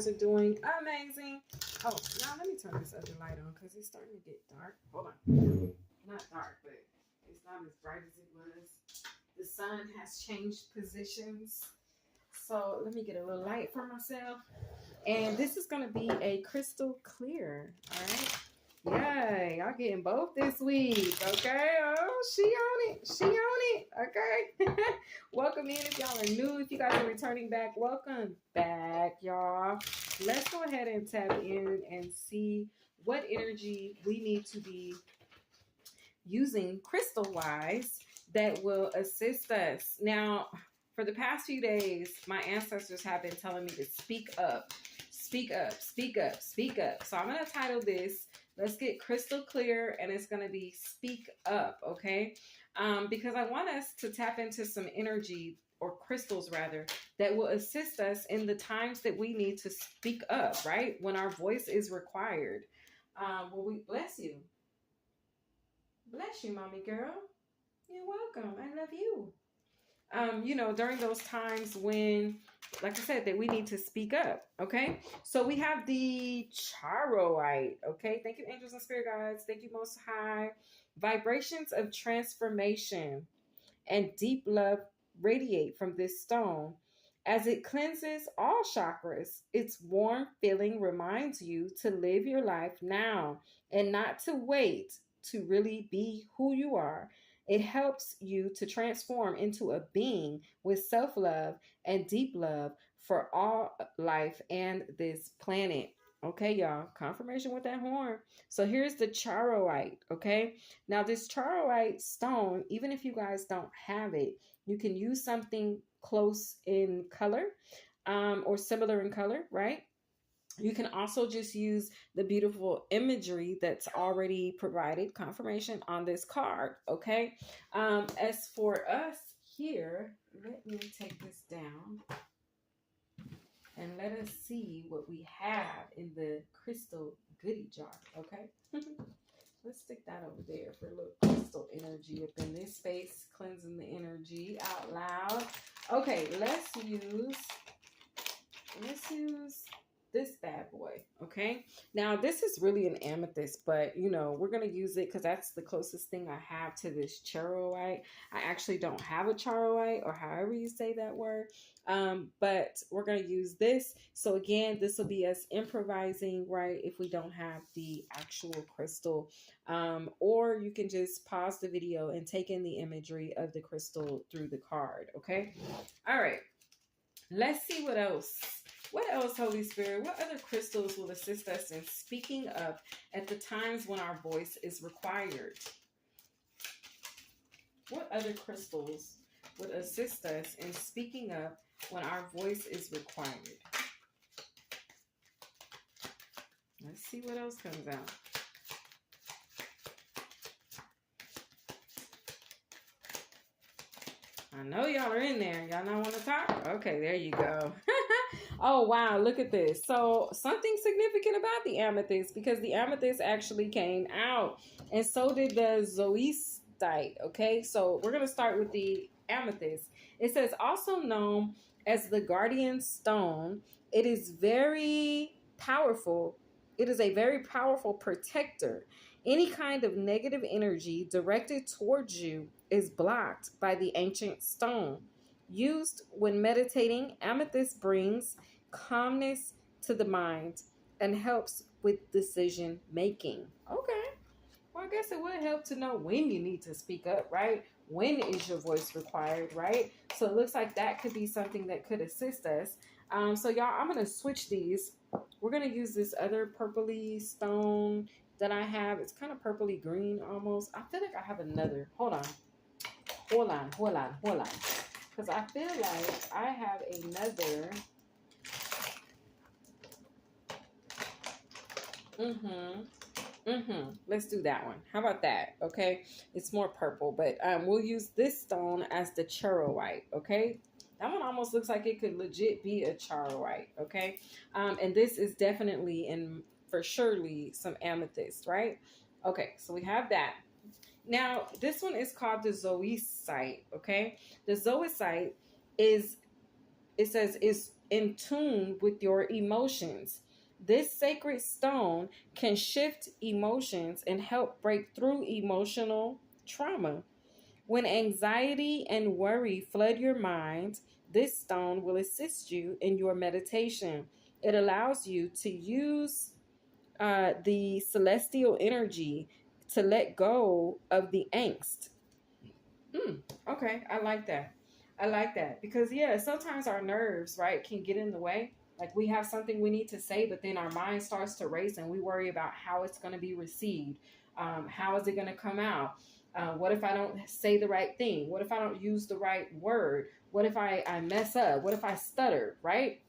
guys are doing amazing. Oh, now let me turn this other light on because it's starting to get dark. Hold on. Not dark, but it's not as bright as it was. The sun has changed positions. So let me get a little light for myself. And this is going to be a crystal clear. All right. Yay, y'all getting both this week, okay? Oh, she on it. She on it, okay? Welcome in if y'all are new. If you guys are returning back, welcome back, y'all. Let's go ahead and tap in and see what energy we need to be using crystal-wise that will assist us. Now, for the past few days, my ancestors have been telling me to speak up, speak up, speak up, speak up. So I'm going to title this, Let's Get Crystal Clear, and it's going to be Speak Up, okay? Because I want us to tap into some energy, or crystals rather, that will assist us in the times that we need to speak up, right? When our voice is required. Well, we bless you. Bless you, mommy girl. You're welcome. I love you. You know, during those times when, like I said, that we need to speak up, okay? So we have the charoite, okay? Thank you, angels and spirit guides. Thank you, Most High. Vibrations of transformation and deep love radiate from this stone. As it cleanses all chakras, its warm feeling reminds you to live your life now and not to wait to really be who you are. It helps you to transform into a being with self-love and deep love for all life and this planet. Okay, y'all, confirmation with that horn. So here's the charoite, okay? Now this charoite stone, even if you guys don't have it, you can use something close in color or similar in color, right? You can also just use the beautiful imagery that's already provided, confirmation on this card, okay? As for us here, let me take this down and let us see what we have in the crystal goodie jar, okay? Let's stick that over there for a little crystal energy up in this space, cleansing the energy out loud. Okay, let's use this bad boy, okay? Now, this is really an amethyst, but, you know, we're going to use it because that's the closest thing I have to this charoite. I actually don't have a charoite, or however you say that word, but we're going to use this. So, again, this will be us improvising, right, if we don't have the actual crystal, or you can just pause the video and take in the imagery of the crystal through the card, okay? All right, let's see what else. What else, Holy Spirit? What other crystals will assist us in speaking up at the times when our voice is required? What other crystals would assist us in speaking up when our voice is required? Let's see what else comes out. I know y'all are in there. Y'all not want to talk? Okay, there you go. Oh, wow. Look at this. So something significant about the amethyst, because the amethyst actually came out, and so did the zoisite. Okay, so we're going to start with the amethyst. It says also known as the guardian stone. It is very powerful. It is a very powerful protector. Any kind of negative energy directed towards you is blocked by the ancient stone. Used when meditating, amethyst brings calmness to the mind and helps with decision making. Okay. Well, I guess it would help to know when you need to speak up, right? When is your voice required, right? So it looks like that could be something that could assist us. So y'all, I'm going to switch these. We're going to use this other purpley stone that I have. It's kind of purpley green almost. I feel like I have another. Hold on. Because I feel like I have another. Let's do that one. How about that? Okay. It's more purple, but we'll use this stone as the charoite. Okay. That one almost looks like it could legit be a charoite. Okay. And this is definitely and for surely some amethyst, right? Okay. So we have that. Now, this one is called the zoisite, okay? The zoisite is it says, is in tune with your emotions. This sacred stone can shift emotions and help break through emotional trauma. When anxiety and worry flood your mind, this stone will assist you in your meditation. It allows you to use the celestial energy to let go of the angst. Okay, I like that. I like that because, yeah, sometimes our nerves, right, can get in the way. Like we have something we need to say, but then our mind starts to race and we worry about how it's going to be received. How is it going to come out? What if I don't say the right thing? What if I don't use the right word? What if I mess up? What if I stutter, right?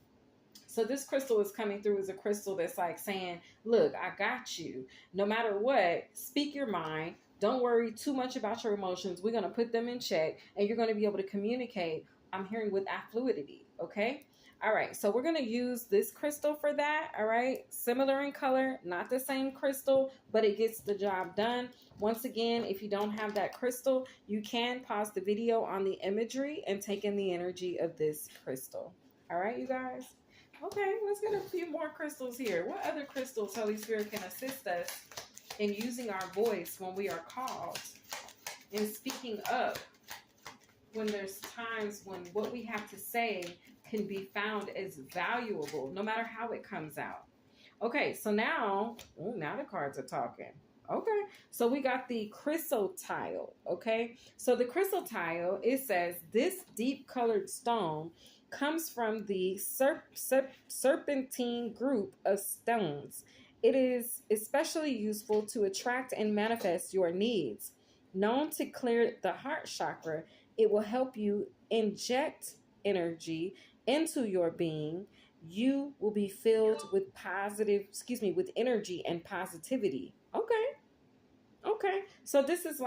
So this crystal is coming through as a crystal that's like saying, look, I got you. No matter what, speak your mind. Don't worry too much about your emotions. We're going to put them in check and you're going to be able to communicate, I'm hearing, with affluidity. Okay. All right. So we're going to use this crystal for that. All right. Similar in color, not the same crystal, but it gets the job done. Once again, if you don't have that crystal, you can pause the video on the imagery and take in the energy of this crystal. All right, you guys. Okay, let's get a few more crystals here. What other crystals, Holy Spirit, can assist us in using our voice when we are called, in speaking up when there's times when what we have to say can be found as valuable, no matter how it comes out. Okay, so now the cards are talking. Okay, so we got the chrysotile. Okay, so the chrysotile, it says, this deep colored stone comes from the serpentine group of stones. It is especially useful to attract and manifest your needs. Known to clear the heart chakra, it will help you inject energy into your being. You will be filled with with energy and positivity. Okay. So this is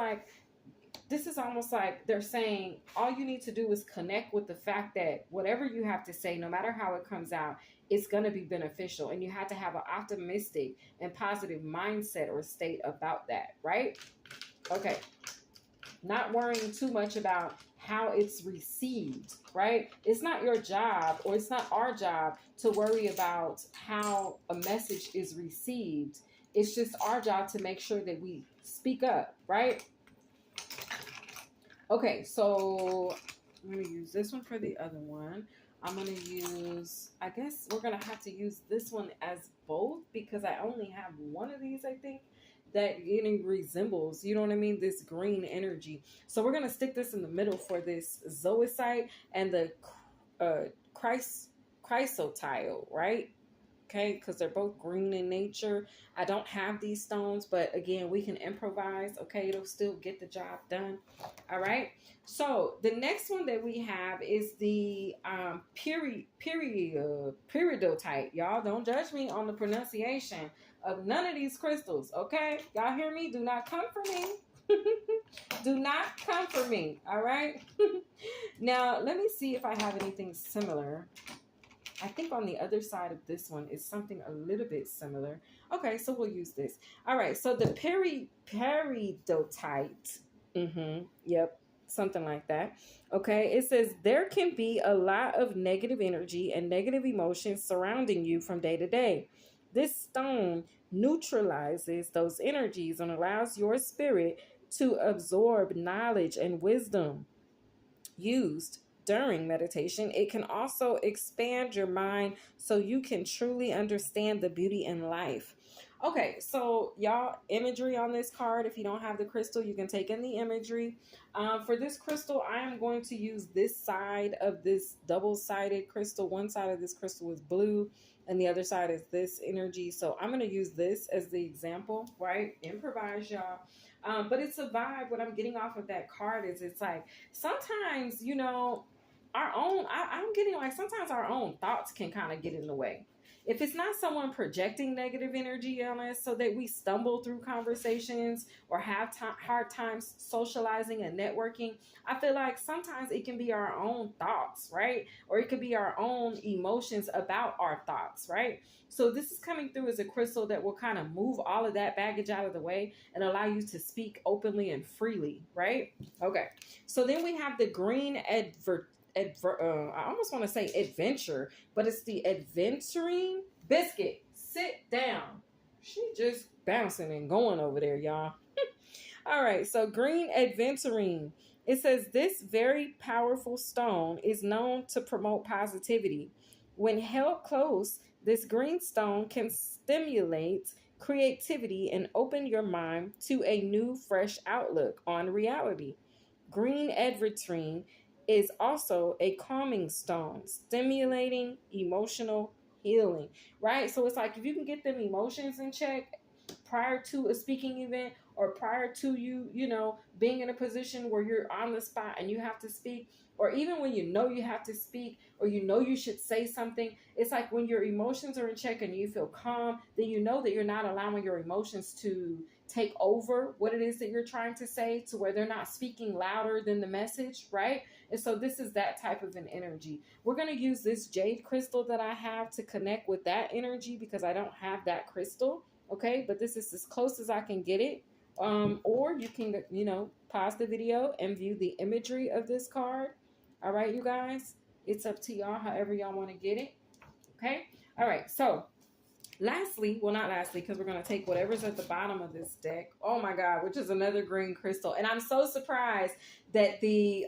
almost like they're saying all you need to do is connect with the fact that whatever you have to say, no matter how it comes out, it's going to be beneficial. And you have to have an optimistic and positive mindset or state about that, right? Okay. Not worrying too much about how it's received, right? It's not your job, or it's not our job, to worry about how a message is received. It's just our job to make sure that we speak up, right? Okay, so I'm going to use this one for the other one. I'm going to use, I guess we're going to have to use this one as both because I only have one of these, I think, that it resembles, you know what I mean, this green energy. So we're going to stick this in the middle for this zoisite and the chrysotile, right? Okay, because they're both green in nature. I don't have these stones, but again, we can improvise. Okay, it'll still get the job done. All right. So the next one that we have is the peridotite. Y'all don't judge me on the pronunciation of none of these crystals. Okay, y'all hear me? Do not come for me. Do not come for me. All right. Now let me see if I have anything similar. I think on the other side of this one is something a little bit similar. Okay, so we'll use this. All right, so the peridotite. Yep, something like that. Okay, it says there can be a lot of negative energy and negative emotions surrounding you from day to day. This stone neutralizes those energies and allows your spirit to absorb knowledge and wisdom. Used during meditation, it can also expand your mind so you can truly understand the beauty in life. Okay, so y'all, imagery on this card. If you don't have the crystal, you can take in the imagery. For this crystal, I am going to use this side of this double-sided crystal. One side of this crystal is blue and the other side is this energy. So I'm going to use this as the example, right? Improvise, y'all. But it's a vibe. What I'm getting off of that card is it's like sometimes, you know, I'm getting like sometimes our own thoughts can kind of get in the way. If it's not someone projecting negative energy on us so that we stumble through conversations or have hard times socializing and networking, I feel like sometimes it can be our own thoughts, right? Or it could be our own emotions about our thoughts, right? So this is coming through as a crystal that will kind of move all of that baggage out of the way and allow you to speak openly and freely, right? Okay. So then we have the green I almost want to say adventure, but it's the adventuring biscuit. Sit down. She just bouncing and going over there, y'all. All right, so green adventuring. It says this very powerful stone is known to promote positivity. When held close, this green stone can stimulate creativity and open your mind to a new, fresh outlook on reality. Green aventurine is also a calming stone, stimulating emotional healing, right? So it's like if you can get them emotions in check prior to a speaking event or prior to you being in a position where you're on the spot and you have to speak, or even when you have to speak or you should say something, it's like when your emotions are in check and you feel calm, then you know that you're not allowing your emotions to take over what it is that you're trying to say, to where they're not speaking louder than the message, right? And so this is that type of an energy. We're going to use this jade crystal that I have to connect with that energy because I don't have that crystal. Okay, but this is as close as I can get it. Or you can, pause the video and view the imagery of this card. All right, you guys, it's up to y'all, however y'all want to get it. Okay, all right, so lastly, well, not lastly, because we're going to take whatever's at the bottom of this deck. Oh my God, which is another green crystal. And I'm so surprised that the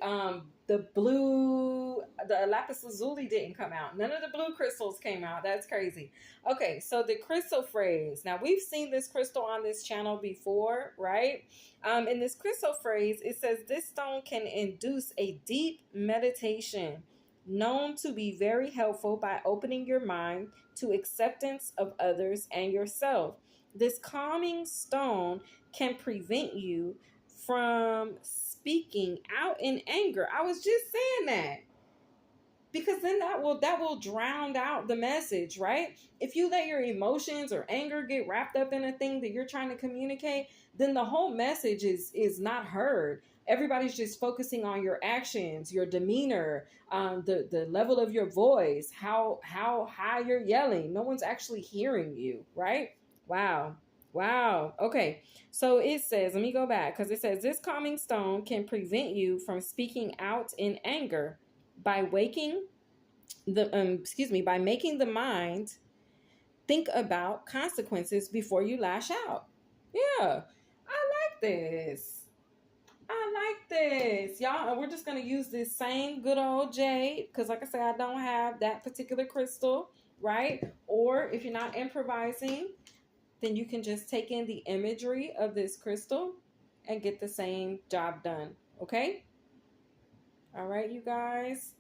lapis lazuli didn't come out. None of the blue crystals came out. That's crazy. Okay, so the crystal phrase. Now, we've seen this crystal on this channel before, right? In this crystal phrase, it says this stone can induce a deep meditation, known to be very helpful by opening your mind to acceptance of others and yourself. This calming stone can prevent you from speaking out in anger. I was just saying that, because then that will drown out the message, right? If you let your emotions or anger get wrapped up in a thing that you're trying to communicate, then the whole message is not heard. Everybody's just focusing on your actions, your demeanor, the level of your voice, how high you're yelling. No one's actually hearing you, right? Wow. Okay. So it says, let me go back, because it says this calming stone can prevent you from speaking out in anger by making the mind think about consequences before you lash out. Yeah. I like this. Y'all, and we're just going to use this same good old jade, because like I said, I don't have that particular crystal, right? Or if you're not improvising, then you can just take in the imagery of this crystal and get the same job done, okay? All right, you guys.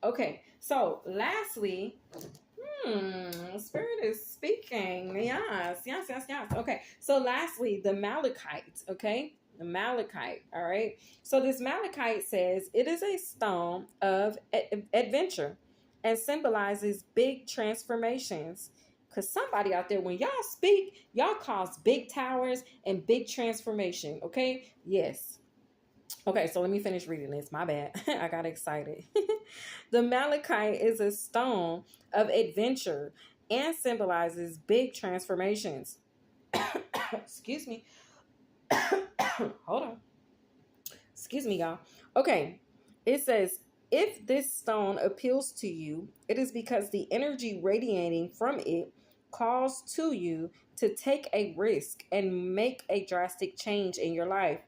Okay, so lastly, Spirit is speaking. Yes. Okay, so lastly, the malachite, okay? The malachite, all right? So this malachite says it is a stone of adventure and symbolizes big transformations. Because somebody out there, when y'all speak, y'all cause big towers and big transformation, okay? Yes. Okay, so let me finish reading this. My bad. I got excited. The malachite is a stone of adventure and symbolizes big transformations. Excuse me. Hold on. Excuse me, y'all. Okay. It says, if this stone appeals to you, it is because the energy radiating from it calls to you to take a risk and make a drastic change in your life.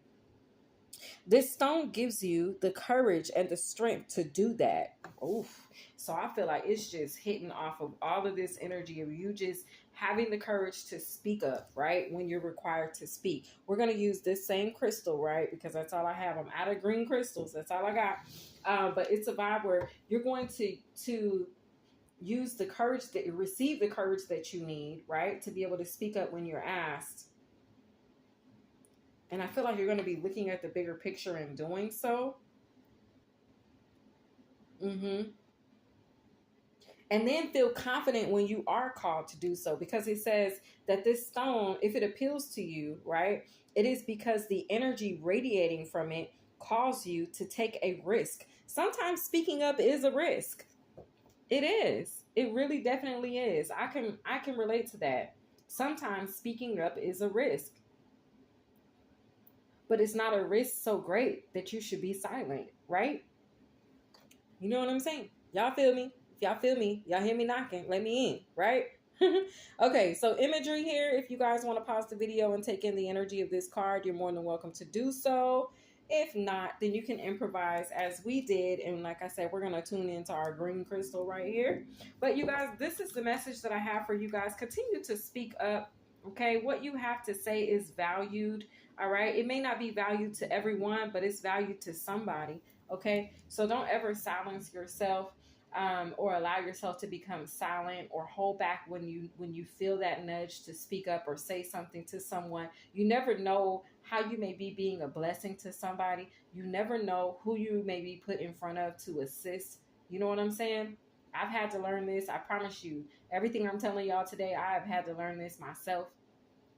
This stone gives you the courage and the strength to do that. Oof. So I feel like it's just hitting off of all of this energy of you just having the courage to speak up, right? When you're required to speak. We're going to use this same crystal, right? Because that's all I have. I'm out of green crystals. That's all I got. But it's a vibe where you're going to use the courage, receive the courage that you need, right? To be able to speak up when you're asked. And I feel like you're going to be looking at the bigger picture and doing so. And then feel confident when you are called to do so, because it says that this stone, if it appeals to you, right, it is because the energy radiating from it calls you to take a risk. Sometimes speaking up is a risk. It is. It really definitely is. I can relate to that. Sometimes speaking up is a risk. But it's not a risk so great that you should be silent, right? You know what I'm saying? Y'all feel me? If y'all feel me, y'all hear me knocking, let me in, right? Okay, so imagery here. If you guys want to pause the video and take in the energy of this card, you're more than welcome to do so. If not, then you can improvise as we did. And like I said, we're going to tune into our green crystal right here. But you guys, this is the message that I have for you guys. Continue to speak up. Okay, what you have to say is valued. All right, it may not be valued to everyone, but it's valued to somebody. Okay, so don't ever silence yourself. Or allow yourself to become silent or hold back when you feel that nudge to speak up or say something to someone. You never know how you may be being a blessing to somebody. You never know who you may be put in front of to assist. You know what I'm saying? I've had to learn this. I promise you, everything I'm telling y'all today, I have had to learn this myself,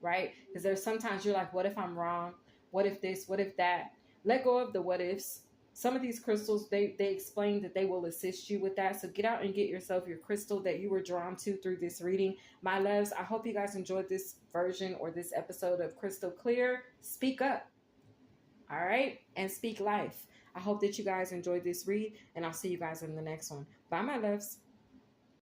right? Because there's sometimes you're like, what if I'm wrong? What if this? What if that? Let go of the what ifs. Some of these crystals, they explain that they will assist you with that. So get out and get yourself your crystal that you were drawn to through this reading. My loves, I hope you guys enjoyed this version or this episode of Crystal Clear. Speak up, all right? And speak life. I hope that you guys enjoyed this read, and I'll see you guys in the next one. Bye, my loves.